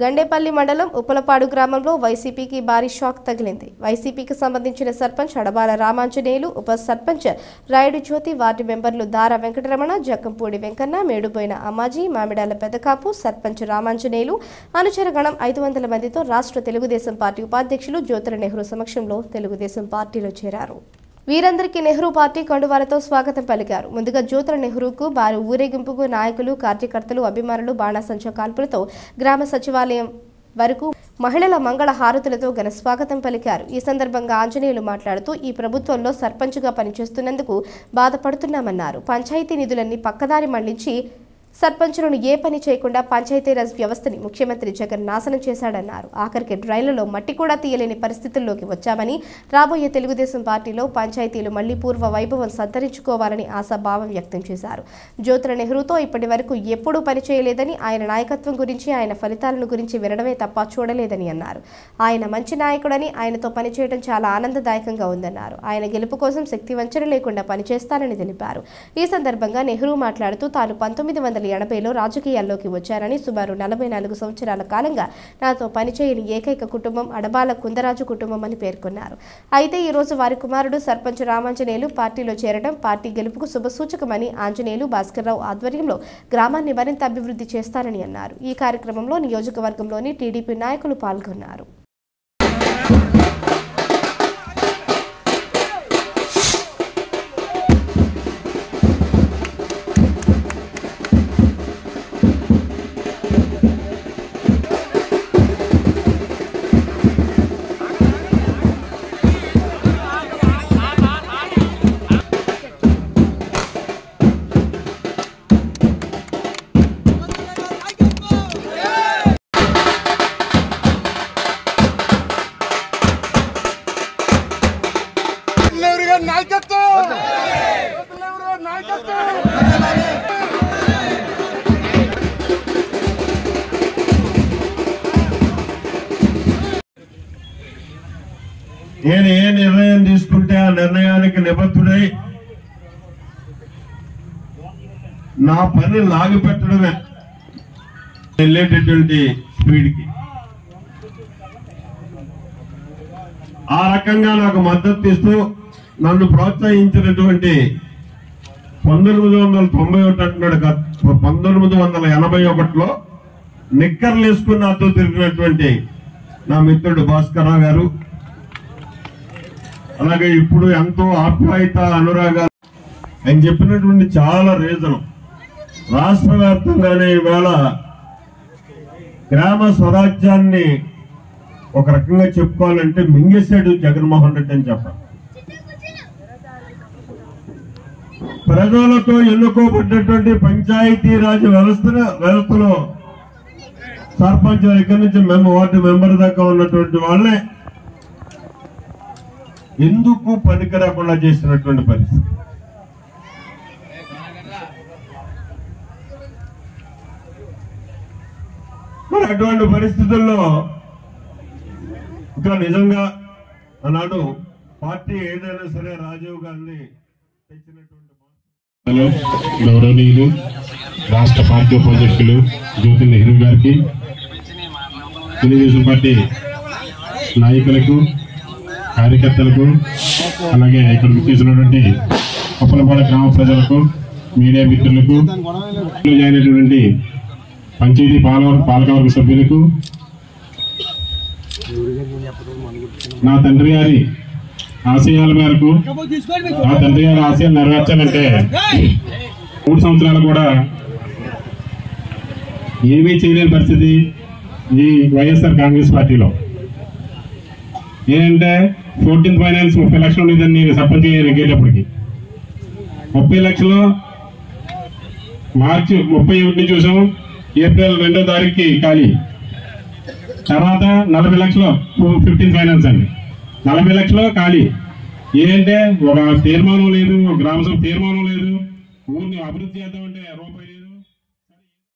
గండేపల్లి మండలం ఉప్పలపాడు గ్రామంలో వైసీపీకి భారీ షాక్ తగిలింది. వైసీపీకి సంబంధించిన సర్పంచ్ అడబాల రామాంజనేయులు, ఉప సర్పంచ్ రాయుడు జ్యోతి, వార్డు మెంబర్లు దార వెంకటరమణ, జక్కంపూడి వెంకన్న, మేడుపోయిన అమ్మాజీ, మామిడాల పెదకాపు, సర్పంచ్ రామాంజనేయులు, అనుచరగణం 500 మందితో రాష్ట్ర తెలుగుదేశం పార్టీ ఉపాధ్యక్షులు జ్యోతుల నెహ్రూ సమక్షంలో తెలుగుదేశం పార్టీలో చేరారు. వీరందరికీ నెహ్రూ పార్టీ కండువాలతో స్వాగతం పలికారు. ముందుగా జ్యోతుల నెహ్రూకు భారీ ఊరేగింపుకు నాయకులు, కార్యకర్తలు, అభిమానులు బాణాసంచా కాల్పులతో గ్రామ సచివాలయం వరకు మహిళల మంగళ హారతులతో ఘన స్వాగతం పలికారు. ఈ సందర్భంగా ఆంజనేయులు మాట్లాడుతూ ఈ ప్రభుత్వంలో సర్పంచ్గా పనిచేస్తున్నందుకు బాధపడుతున్నామన్నారు. పంచాయతీ నిధులన్నీ పక్కదారి మళ్లించి సర్పంచులను ఏ పని చేయకుండా పంచాయతీరాజ్ వ్యవస్థని ముఖ్యమంత్రి జగన్ నాశనం చేశాడన్నారు. ఆఖరికి డ్రైన్లలో మట్టి కూడా తీయలేని పరిస్థితుల్లోకి వచ్చామని, రాబోయే తెలుగుదేశం పార్టీలో పంచాయతీలు మళ్లీ పూర్వ వైభవం సంతరించుకోవాలని ఆశాభావం వ్యక్తం చేశారు. జ్యోతుల నెహ్రూతో ఇప్పటి వరకు ఎప్పుడూ పనిచేయలేదని, ఆయన నాయకత్వం గురించి, ఆయన ఫలితాలను గురించి వినడమే తప్ప చూడలేదని అన్నారు. ఆయన మంచి నాయకుడని, ఆయనతో పనిచేయడం చాలా ఆనందదాయకంగా ఉందన్నారు. ఆయన గెలుపు కోసం శక్తి వంచన లేకుండా పనిచేస్తానని తెలిపారు. ఈ సందర్భంగా నెహ్రూ మాట్లాడుతూ తాను 1980లో రాజకీయాల్లోకి వచ్చారని, సుమారు 44 సంవత్సరాల కాలంగా నాతో పనిచేయని ఏకైక కుటుంబం అడబాల కుందరాజు కుటుంబం అని పేర్కొన్నారు. అయితే ఈ రోజు వారి కుమారుడు సర్పంచ్ రామాంజనేయులు పార్టీలో చేరడం పార్టీ గెలుపుకు శుభసూచకమని, ఆంజనేయులు భాస్కర్రావు ఆధ్వర్యంలో గ్రామాన్ని మరింత అభివృద్ధి చేస్తారని అన్నారు. ఈ కార్యక్రమంలో నియోజకవర్గంలోని టీడీపీ నాయకులు పాల్గొన్నారు. నేను ఏ నిర్ణయం తీసుకుంటే ఆ నిర్ణయానికి నిబద్ధుడై నా పని లాగిపెట్టడమే వెళ్ళేటటువంటి స్పీడ్కి. ఆ రకంగా నాకు మద్దతు ఇస్తూ నన్ను ప్రోత్సహించినటువంటి 1991 అంటున్నాడు, 1981లో నిక్కర్లు వేసుకుని నాతో తిరిగినటువంటి నా మిత్రుడు భాస్కర్రావు గారు, అలాగే ఇప్పుడు ఎంతో ఆప్యాయత, అనురాగాలు ఆయన చెప్పినటువంటి చాలా రీజన్. రాష్ట్ర వ్యాప్తంగానే ఇవాళ గ్రామ స్వరాజ్యాన్ని ఒక రకంగా చెప్పుకోవాలంటే మింగేశాడు జగన్మోహన్ రెడ్డి అని చెప్పాలి. ప్రజలతో ఎన్నుకోబడ్డటువంటి పంచాయతీరాజ్ వ్యవస్థలో సర్పంచ్ దగ్గర నుంచి వార్డు మెంబర్ దాకా ఉన్నటువంటి వాళ్ళే ఎందుకు పనికిరాకుండా చేసినటువంటి పరిస్థితి. మరి అటువంటి పరిస్థితుల్లో ఇంకా నిజంగా ఆనాడు పార్టీ ఏదైనా సరే రాజీవ్ గాంధీ తెచ్చినటువంటి గౌరవనీయులు రాష్ట్ర పార్టీ ఉపాధ్యక్షులు జ్యోతుల నెహ్రూ గారికి, తెలుగుదేశం పార్టీ నాయకులకు, కార్యకర్తలకు, అలాగే ఇక్కడ చేసినటువంటి ఉప్పలపాడు గ్రామ ప్రజలకు, మీడియా మిత్రులకు, అయినటువంటి పంచాయతీ పాలకవర్గ సభ్యులకు, నా తండ్రి గారి ఆశయాల మేరకు, నా తండ్రి గారి ఆశయాలు నెరవేర్చాలంటే 3 సంవత్సరాలు కూడా ఏమీ చేయలేని పరిస్థితి ఈ వైఎస్ఆర్ కాంగ్రెస్ పార్టీలో. ఏంటంటే 14th ఫైనాన్స్ 30 లక్షలు ఉండేదాన్ని సర్పంచ్ ఎగ్గేటప్పటికి 30 లక్షలు మార్చి 31 చూసాం, ఏప్రిల్ 2వ తారీఖుకి ఖాళీ. తర్వాత 40 లక్షలు 15th ఫైనాన్స్ అండి, 40 లక్షలు ఖాళీ. ఏంటంటే ఒక తీర్మానం లేదు, గ్రామ సభ తీర్మానం లేదు, ఊరిని అభివృద్ధి చేద్దామంటే రూపాయి